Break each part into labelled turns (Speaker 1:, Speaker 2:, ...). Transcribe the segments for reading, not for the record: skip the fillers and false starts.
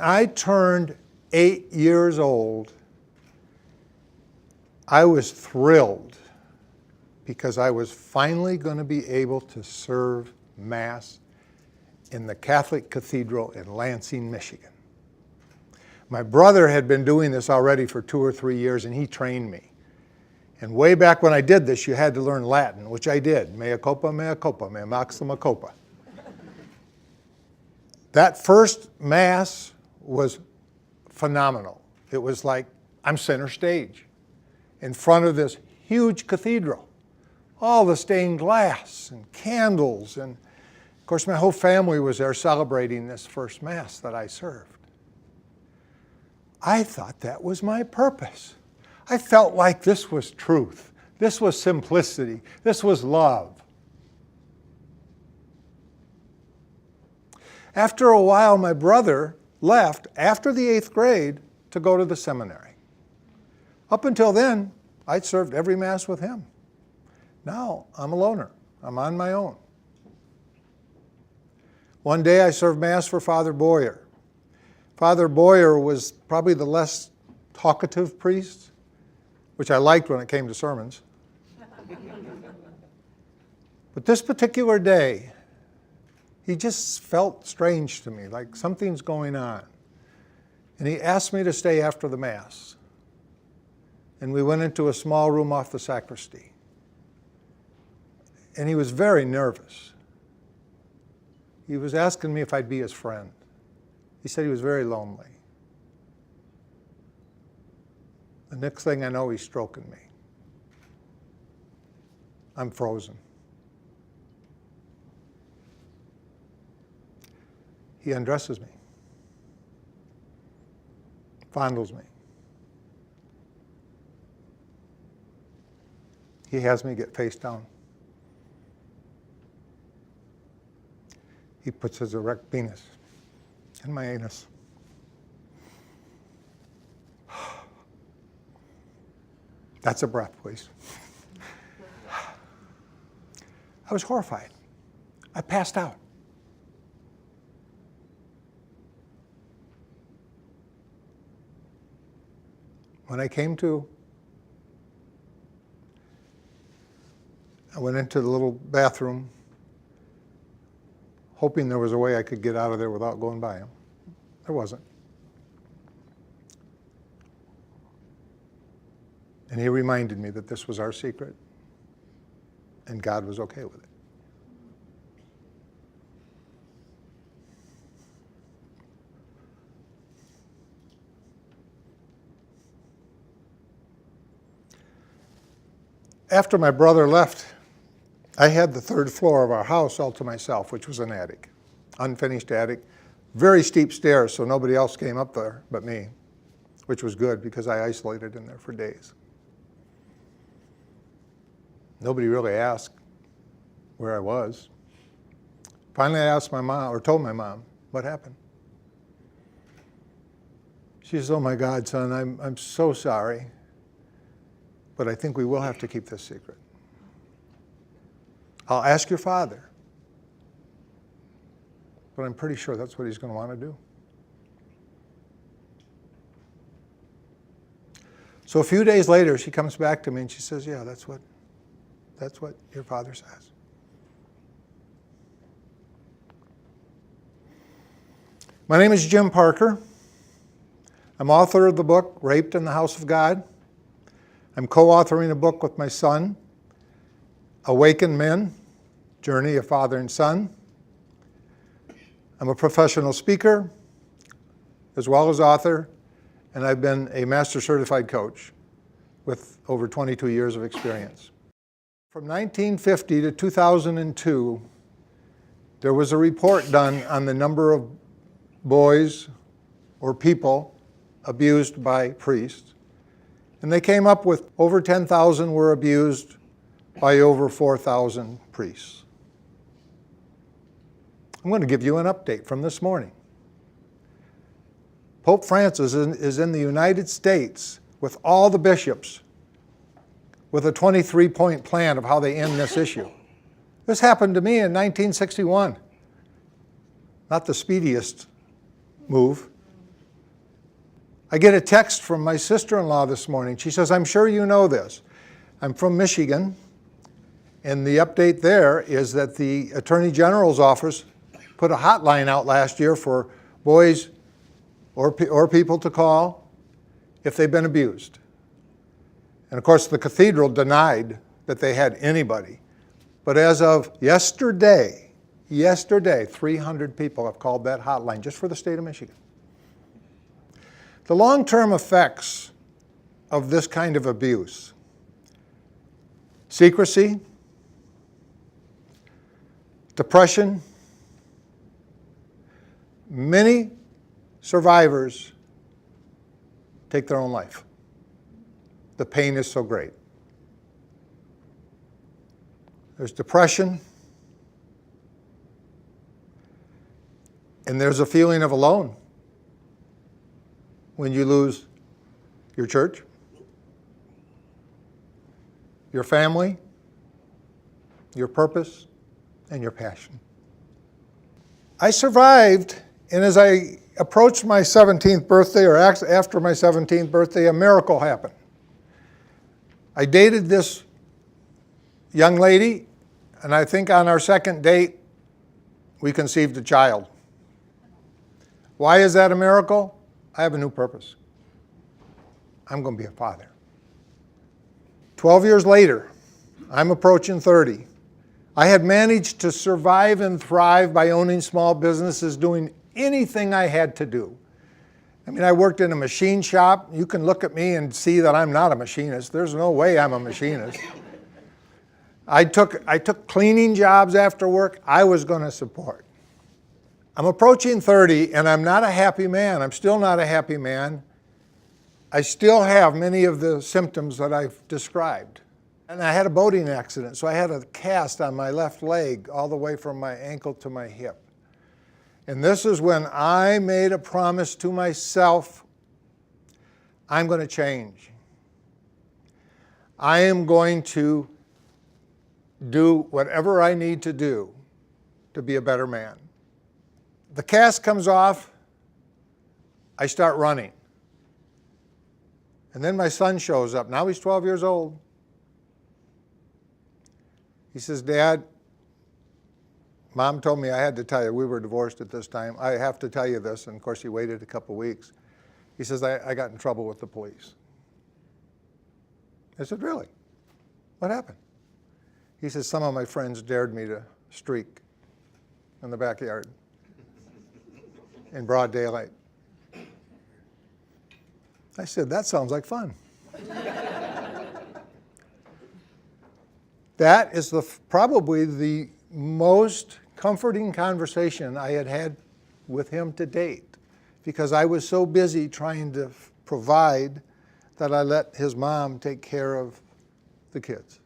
Speaker 1: I turned 8 years old, I was thrilled because I was finally going to be able to serve Mass in the Catholic Cathedral in Lansing, Michigan. My brother had been doing this already for 2 or 3 years, and he trained me. And way back when I did this, you had to learn Latin, which I did. Mea culpa, mea maxima culpa. That first Mass was phenomenal. It was like I'm center stage in front of this huge cathedral. All the stained glass and candles. And of course, my whole family was there celebrating this first Mass that I served. I thought that was my purpose. I felt like this was truth. This was simplicity. This was love. After a while, my brother left after the 8th grade to go to the seminary. Up until then, I'd served every Mass with him. Now, I'm a loner. I'm on my own. One day I served Mass for Father Boyer. Father Boyer was probably the less talkative priest, which I liked when it came to sermons. But this particular day, he just felt strange to me, like something's going on. And he asked me to stay after the Mass. And we went into a small room off the sacristy. And he was very nervous. He was asking me if I'd be his friend. He said he was very lonely. The next thing I know, he's stroking me. I'm frozen. He undresses me, fondles me. He has me get face down. He puts his erect penis in my anus. That's a breath, please. I was horrified. I passed out. When I came to, I went into the little bathroom, hoping there was a way I could get out of there without going by him. There wasn't. And he reminded me that this was our secret, and God was okay with it. After my brother left, I had the 3rd floor of our house all to myself, which was an attic, unfinished attic, very steep stairs, so nobody else came up there but me, which was good because I isolated in there for days. Nobody really asked where I was. Finally, I asked my mom, or told my mom, what happened? She says, "Oh my God, son, I'm so sorry, but I think we will have to keep this secret. I'll ask your father, but I'm pretty sure that's what he's going to want to do." So a few days later, she comes back to me and she says, "Yeah, that's what your father says." My name is Jim Parker. I'm author of the book, Raped in the House of God. I'm co-authoring a book with my son, Awakened Men, Journey of Father and Son. I'm a professional speaker, as well as author, and I've been a master certified coach with over 22 years of experience. From 1950 to 2002, there was a report done on the number of boys or people abused by priests. And they came up with over 10,000 were abused by over 4,000 priests. I'm going to give you an update from this morning. Pope Francis is in the United States with all the bishops with a 23-point plan of how they end this issue. This happened to me in 1961. Not the speediest move, I get a text from my sister-in-law this morning. She says, I'm sure you know this. I'm from Michigan, and the update there is that the Attorney General's office put a hotline out last year for boys or people to call if they've been abused. And of course, the cathedral denied that they had anybody. But as of yesterday, 300 people have called that hotline just for the state of Michigan. The long-term effects of this kind of abuse: secrecy, depression. Many survivors take their own life. The pain is so great. There's depression, and there's a feeling of alone when you lose your church, your family, your purpose, and your passion. I survived, and as I approached my 17th birthday, or after my 17th birthday, a miracle happened. I dated this young lady, and I think on our second date, we conceived a child. Why is that a miracle? I have a new purpose. I'm going to be a father. 12 years later, I'm approaching 30. I had managed to survive and thrive by owning small businesses, doing anything I had to do. I mean, I worked in a machine shop. You can look at me and see that I'm not a machinist. There's no way I'm a machinist. I took cleaning jobs after work I was going to support. I'm approaching 30, and I'm not a happy man. I'm still not a happy man. I still have many of the symptoms that I've described. And I had a boating accident, so I had a cast on my left leg all the way from my ankle to my hip. And this is when I made a promise to myself, I'm going to change. I am going to do whatever I need to do to be a better man. The cast comes off, I start running. And then my son shows up. Now he's 12 years old. He says, Dad, Mom told me I had to tell you, we were divorced at this time. I have to tell you this. And of course, he waited a couple weeks. He says, I got in trouble with the police. I said, really? What happened? He says, some of my friends dared me to streak in the backyard in broad daylight. I said, that sounds like fun. That is probably the most comforting conversation I had had with him to date, because I was so busy trying to provide that I let his mom take care of the kids.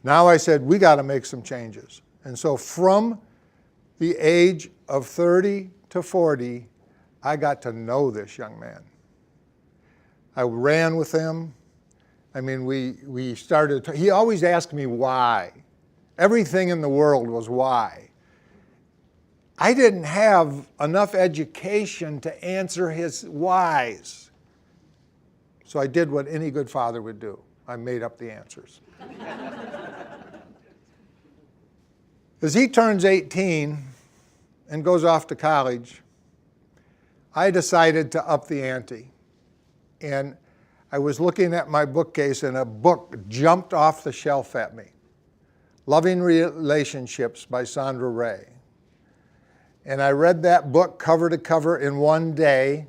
Speaker 1: Now I said, we got to make some changes. And so from the age of 30 to 40, I got to know this young man. I ran with him. I mean, we started, he always asked me why. Everything in the world was why. I didn't have enough education to answer his whys. So I did what any good father would do. I made up the answers. As he turns 18 and goes off to college, I decided to up the ante. And I was looking at my bookcase and a book jumped off the shelf at me. Loving Relationships by Sandra Ray. And I read that book cover to cover in one day.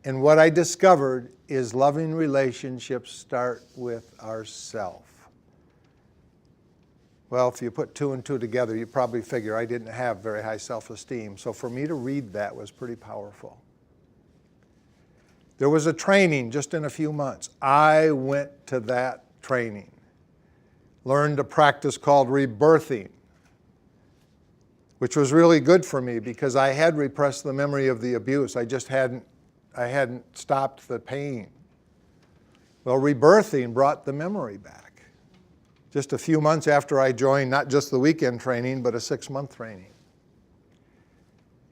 Speaker 1: And what I discovered is loving relationships start with ourselves. Well, if you put two and two together, you probably figure I didn't have very high self-esteem. So for me to read that was pretty powerful. There was a training just in a few months. I went to that training. Learned a practice called rebirthing, which was really good for me because I had repressed the memory of the abuse. I hadn't stopped the pain. Well, rebirthing brought the memory back. Just a few months after I joined, not just the weekend training, but a 6-month training.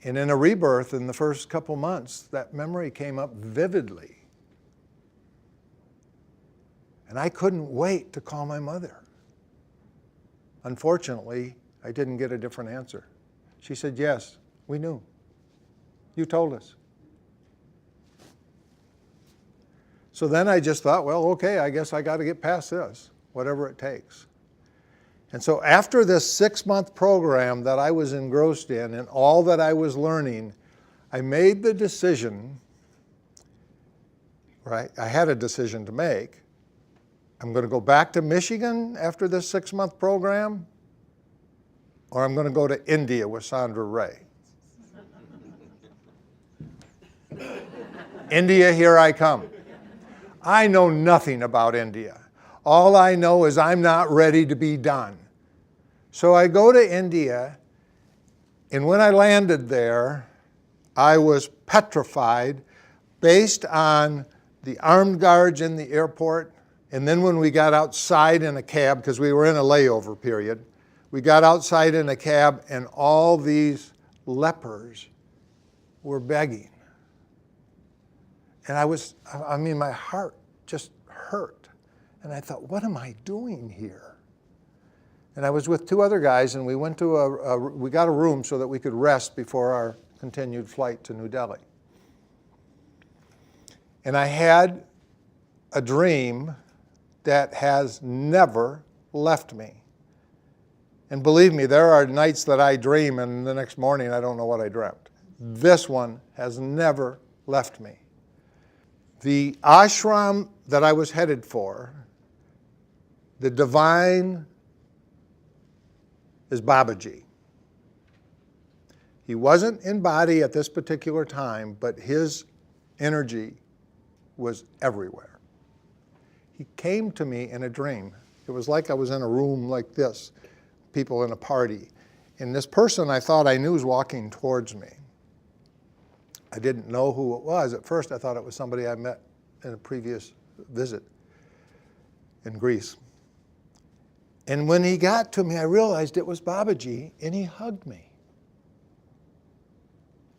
Speaker 1: And in a rebirth, in the first couple months, that memory came up vividly. And I couldn't wait to call my mother. Unfortunately, I didn't get a different answer. She said, yes, we knew. You told us. So then I just thought, well, okay, I guess I got to get past this, whatever it takes. And so after this 6-month program that I was engrossed in and all that I was learning, I made the decision, right? I had a decision to make. I'm going to go back to Michigan after this 6-month program, or I'm going to go to India with Sandra Ray. India, here I come. I know nothing about India. All I know is I'm not ready to be done. So I go to India, and when I landed there, I was petrified based on the armed guards in the airport. And then when we got outside in a cab, because we were in a layover period, we got outside in a cab and all these were begging. And my heart just hurt. And I thought, what am I doing here? And I was with 2 other guys, and we went to we got a room so that we could rest before our continued flight to New Delhi. And I had a dream that has never left me. And believe me, there are nights that I dream, and the next morning I don't know what I dreamt. This one has never left me. The ashram that I was headed for, the divine is Babaji. He wasn't in body at this particular time, but his energy was everywhere. He came to me in a dream. It was like I was in a room like this, people in a party. And this person I thought I knew was walking towards me. I didn't know who it was. At first I thought it was somebody I met in a previous visit in Greece. And when he got to me, I realized it was Babaji, and he hugged me.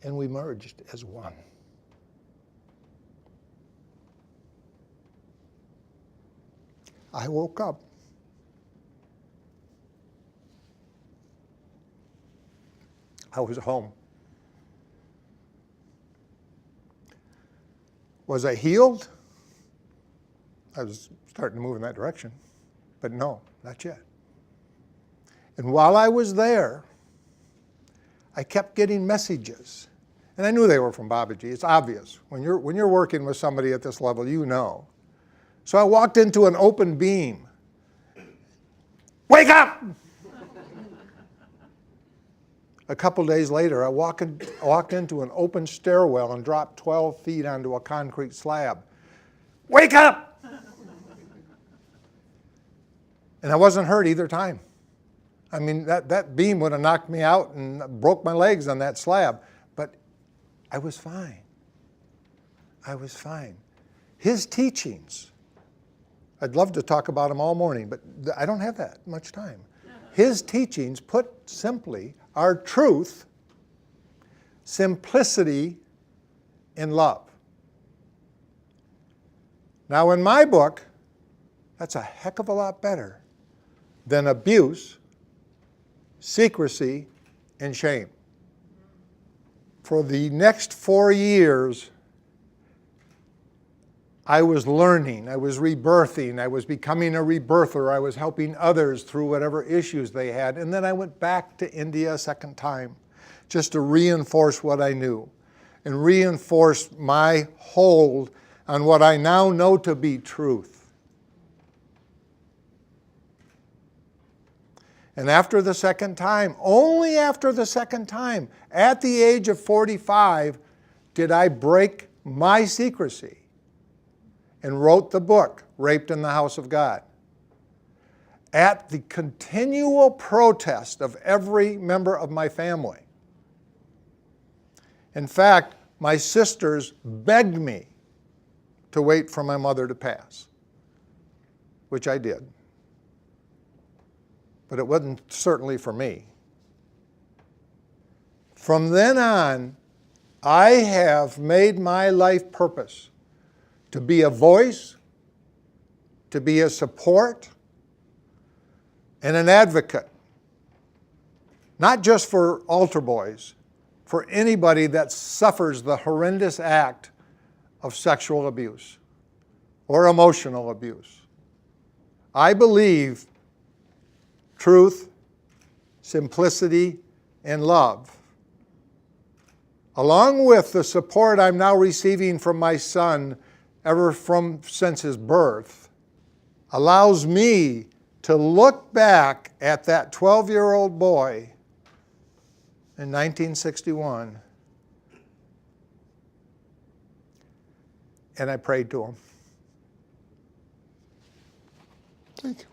Speaker 1: And we merged as one. I woke up. I was home. Was I healed? I was starting to move in that direction, but no, not yet. And while I was there, I kept getting messages. And I knew they were from Babaji. It's obvious. When you're working with somebody at this level, you know. So I walked into an open beam. Wake up! A couple days later, I walked into an open stairwell and dropped 12 feet onto a concrete slab. Wake up! And I wasn't hurt either time. I mean, that beam would have knocked me out and broke my legs on that slab. But I was fine. I was fine. His teachings, I'd love to talk about them all morning, but I don't have that much time. His teachings, put simply, are truth, simplicity, and love. Now in my book, that's a heck of a lot better than abuse, secrecy, and shame. For the next 4 years, I was learning, I was rebirthing, I was becoming a rebirther, I was helping others through whatever issues they had. And then I went back to India a second time just to reinforce what I knew and reinforce my hold on what I now know to be truth. And after the second time, only after the second time, at the age of 45, did I break my secrecy and wrote the book, Raped in the House of God. At the continual protest of every member of my family. In fact, my sisters begged me to wait for my mother to pass, which I did. But it wasn't certainly for me. From then on, I have made my life purpose to be a voice, to be a support, and an advocate. Not just for altar boys, for anybody that suffers the horrendous act of sexual abuse or emotional abuse. I believe truth, simplicity, and love, along with the support I'm now receiving from my son since his birth, allows me to look back at that 12-year-old boy in 1961, and I prayed to him. Thank you.